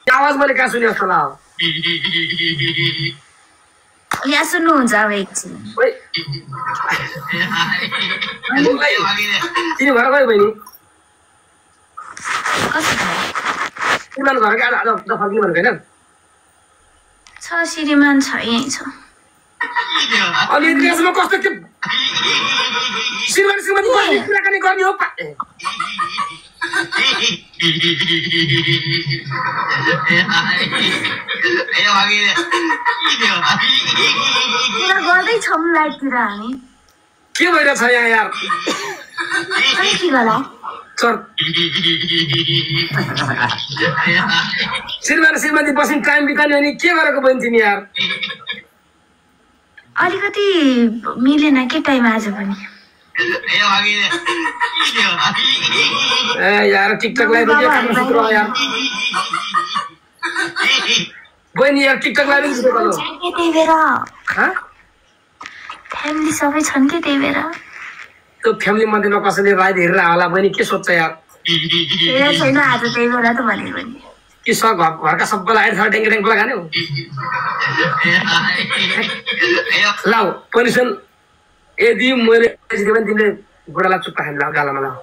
आवाज मैले कहाँ सुने जस्तो लाग्यो यहाँ सुन्नुहुन्छ अब एकछिन तिमी घर गयो बहिनी श्रीमान घर गएर आज फर्किनु भनेको होइन छ श्रीमान छ यहीँ छ अनि त्यसमा कस्तो के श्रीमान श्रीमती कुराकानी गर्ने हो गर्दैछौँ लाइटतिर हामी के भइरहेछ यहाँ यार अनि के गर्ला श्रीमान श्रीमती बस्ने टाइम बिताउने अनि के गरेको बहिनी तिमी यार अलिकति मिलेन के टाइम आज पनि ए यार टिकटक लाइभ के काम सुरु यार बहिनी यार टिकटक लाइभ सुरु गर्नु त्यही भएर फ्यामिली सबै छन् के त्यही भएर त्यो फ्यामिली मध्येमा कसैले लाइभ हेरेर होला बहिनी के सोध्छ यार छैन आज त्यही भएर त भनेको नि कि सब घरका सबैलाई आएर डेङ्गे डेङ्ग लगाने हो लाउ पर्मिसन यदि मैले जित्यो भने तिमीले बुढालाई चुप्पा खानु गालामा लाउ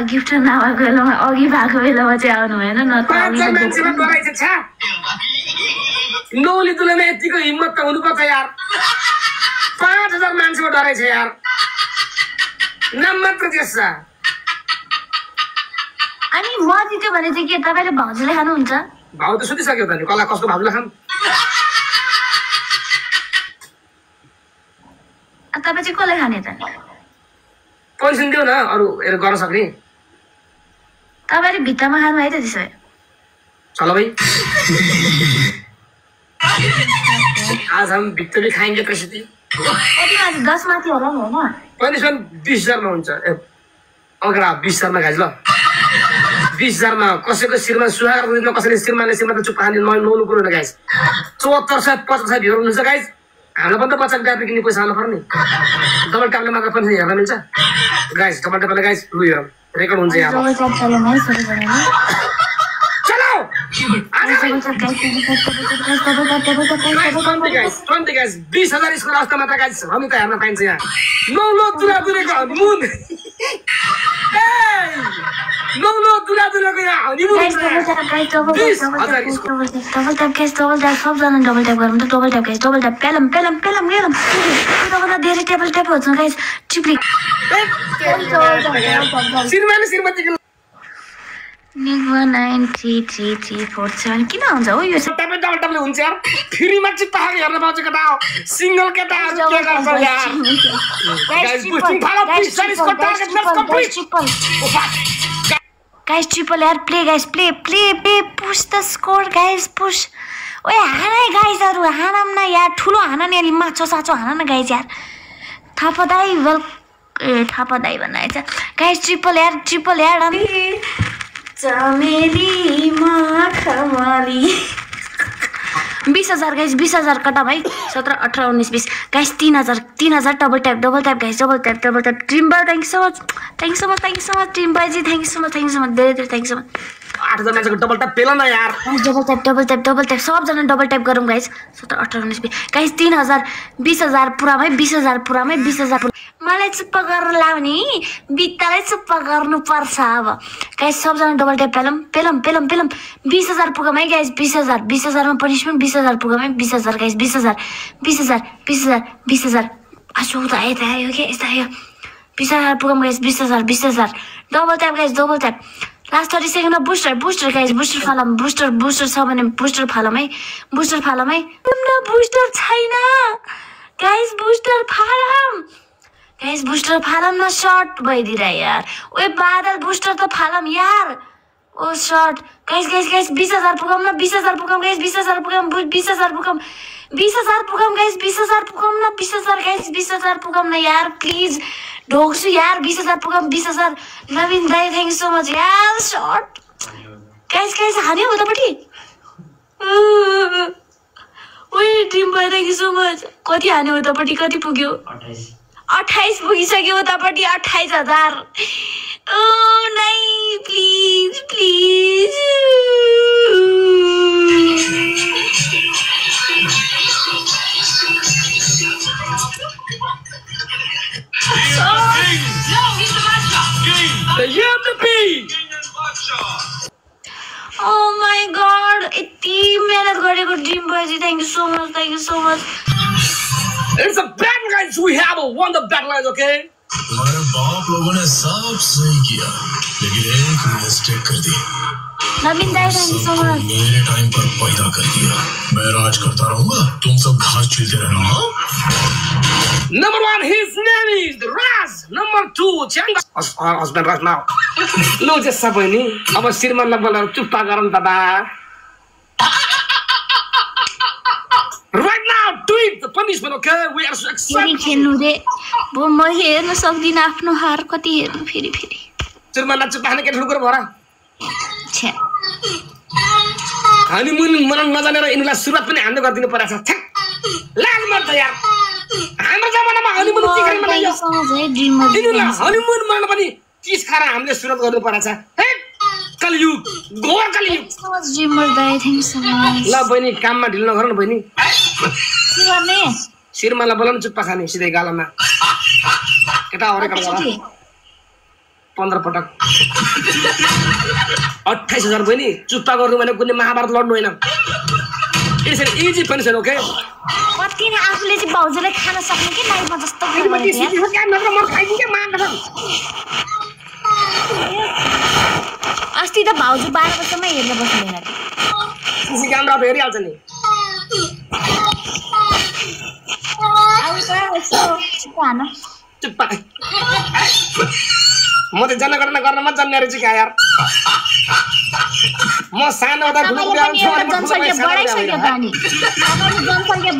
गिफ्ट नभएको बेलामा अघि भएको बेलामा चाहिँ आउनु भएन न त नौली तुलमा यतिको हिम्मत त हुनुपर्छ यार 5000 मान्छेको डराइ छ यार नाम मात्र त्यस अनि म जित्यो भने चाहिँ के तपाईँले भाउजूले खानुहुन्छ भाउ त सुतिसक्यो त नि कसलाई कसको भाउजूले खानु तपाईँ चाहिँ कसले खाने त पर्मिसन दिउ न अरू गर्न सक्ने तपाईँले भित्तामा खानु है त त्यसो भए चलो भाइ आज हम भित्ता भी खाएंगे कैसे थी 10 माथि होला नि हैन पर्मिसन 20000 मा हुन्छ अगरा 20000 मा गाइज ल 20000 मा कसैको शिरमा सुहागको दिनमा कसैले श्रीमानले श्रीमती चुप खाने नौलो कुरो गाइज 7450 भ्युर हुनुहुन्छ गाइज हामीलाई पनि त बच्चा ट्याब्लेट किन्ने पैसा हाल्नु पर्ने डबल ट्याब्लेट मात्र पनि हेर्न मिल्छ गाइज डबल ट्याब्लेट गाइज लु हेरौँ रेकर्ड हुन्छ यहाँ चलो गाइज 20000 स्कोर अस्ता मात्र गाइज हामी त हेर्न पाइन्छ यहाँ नौलो दुरा दुरेको हनीमुन नौलो दुरा दुरेको यहाँ हनीमुन डबल ट्याप सबजना डबल ट्याप गरौँ त double tap guys double tap पेलम पेलम पेलम गेलम तपाईँलाई धेरै टेबल ट्याप हुन्छ गाइज चिप्ली श्रीमती निगमा 933347 किन हुन्छ हो यो तपाईँ डबल ट्यापले हुन्छ यार फ्रीमा चिप्पा खाएर हेर्न पाउँछ केटा हो सिंगल केटाहरू के गर्छ यार गाइस बुस्टिङ फालो प्लिज सर्भिसको target let's complete guys triple यार play guys play play play push the score guys push ओए हानै गाइसहरु हानम न यार ठुलो हान नि अलि माछो साचो हान न गाइस यार थापदाई वेल थापदाई बनाएछ गाइस ट्रिपल यार चमेली माखवाली 20000 गाइस 20000 कटा भाइ 17 18 19 20 guys 3000 double tap guys double tap dream boy thank you so much dream boy ji thank you so much धेरै थ्यांक यू सो मच 8000 मान्छेको डबल ट्याप पेला न यार डबल ट्याप सबजना डबल ट्याप गरौँ गाइस 17 18 19 20 गाइस 3000 20000 पुरामै 20000 मलाई चुप्प गरेर लाउने बित्तालाई चुप्प गर्नु पर्छ अब गाइस सबजना डबल ट्याप पेलम 20000 पुगम है गाइस 20000 मा पनिशमेन्ट 20000 पुगम है 20000 गाइस 20000 आसो त आयो के यस्ता आयो 20000 पुगम guys 20000 double tap guys double tap last 30 सेकेन्डमा बुस्टर गाइस बुस्टर फालम बुस्टर छ भने बुस्टर फालम है बुस्टर छैन गाइस बुस्टर फालम न शॉट भइदिरा यार ओए बादल बुस्टर त फालम यार ओ शॉट गाइस 20000 पुगम न 20000 पुगम गाइस 20000 पुगम गाइस 20000 पुगम न यार प्लिज ढोक्छु यार 20000 पुगम 20000 नवीन दाइ थ्यांक यू सो मच यार शॉट गाइस हान्यो उतापट्टि ओए dream boy thank you so much कति हान्यो उतापट्टि कति पुग्यो 28 पुगिसक्यो उतापट्टि 28000 नहीं please please Oh my god, इतनी मेहनत गरेको dream boy thank you so much, thank you so much. It's a battle, guys. We have won the battle, guys. Okay. हमारे बाप लोगों ने सब सही किया, लेकिन एक मिस्टेक कर दी। नवीन दाई thank you so much. मेरे टाइम पर पैदा कर दिया। मैं राज करता रहूँगा, तुम सब घास चीलते रहना। Number 1, his name is Raz. Number 2, Changa. Husband right now. No, just sabani. अब श्रीमान लगभग चुप्पा गरम दादा. Right now, do it the punishment, okay? We are so excited. फेरि खेल्नु रे म हेर्न सक्दिनँ आफ्नो हार कति हेर्नु फेरि श्रीमानलाई चुप्पा खाने के ठुलो कुरा भरा. छ्या हनीमुन मनाउन नजानेर यिनीलाई सुरुवात पनि हामीले गरिदिनु परेछ. ठ्याक लाज मर्छ यार. हाम्रो जमानामा हनीमुन के खान मनाइयो? यिनीलाई हनीमुन मनाउन पनि चिज खाएर हामीले सुरुवात गर्नु परेछ. हेट कलियुग घोर कलियुग. ड्रिमर दाइ थ्याङ्क सो मच. ल बहिनी काममा ढिलो नगर न बहिनी. के गर्ने? श्रीमानलाई बोलाउनु चुप्पा खाने सिधै गालामा. केटा हरेक 15 पटक 28,000 बहिनी चुप्पा गर्नु भने कुनै महाभारत लड्नु होइन. It's an easy punishment okay. कति नै आफूले चाहिँ भाउजूलाई खान सक्ने कि लाइफमा जस्तो अस्ति त भाउजू 12 बजेसम्म हेर्न बस्दैन थिए. सिसी क्यामेरा त हेरिहाल्छ नि. चुप्पा म त जनगणना गर्न म जान्ने रहेछु क्या यार. म सानो हुँदा ठुलो जनसङ्ख्या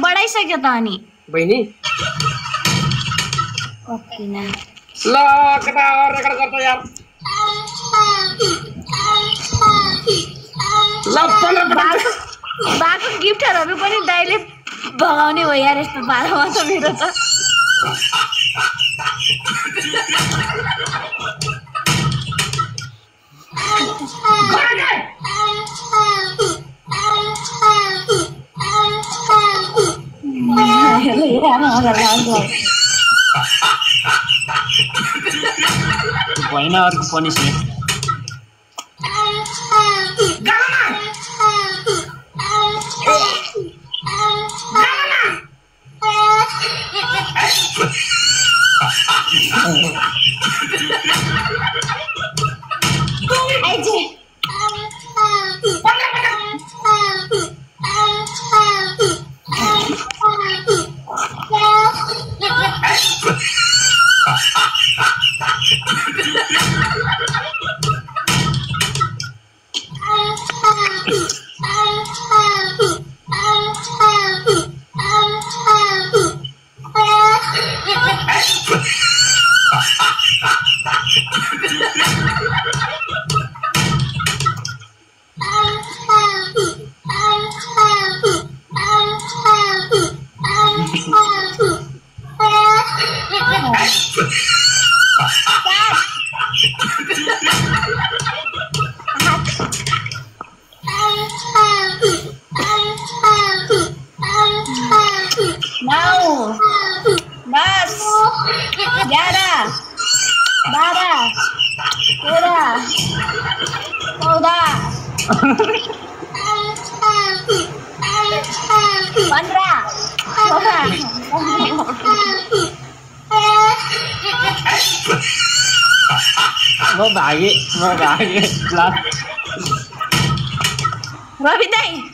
बढाइसक्यो त अनि बहिनी. ल केटा रेकर्ड गर्छ यार. ल 15 पटक बाको गिफ्टहरु पनि दाइले भगाउने हो यार. यस्तो 12 मा त मेरो छ. होइन अर्को पनिसमेन्ट.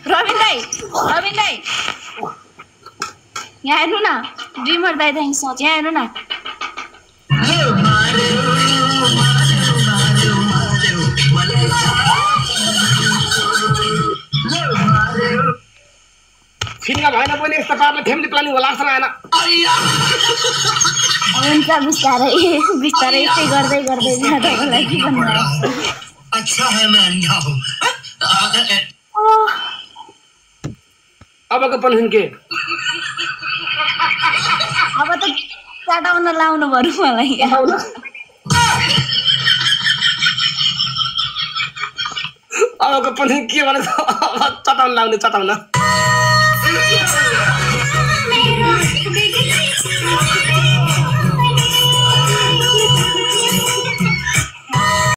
रविन दाई यहाँ हेर्नु न. ड्रिमर दाई थ्याङ्क सो मच. यहाँ हेर्नु न. फिल्म भएन पनि यस्तो पाराले फ्यामिली प्लानिङ होला जस्तो लागेन. हुन्छ बिस्तारै यस्तै गर्दै जाँदा होला कि भन्नु. अच्छा है मैं अंधा हूँ. अबको पनिसमेन्ट के? अब त चाटाउन लाउनु पर्यो मलाई. अबको पनि के भने चटाउन लाग्ने चटाउन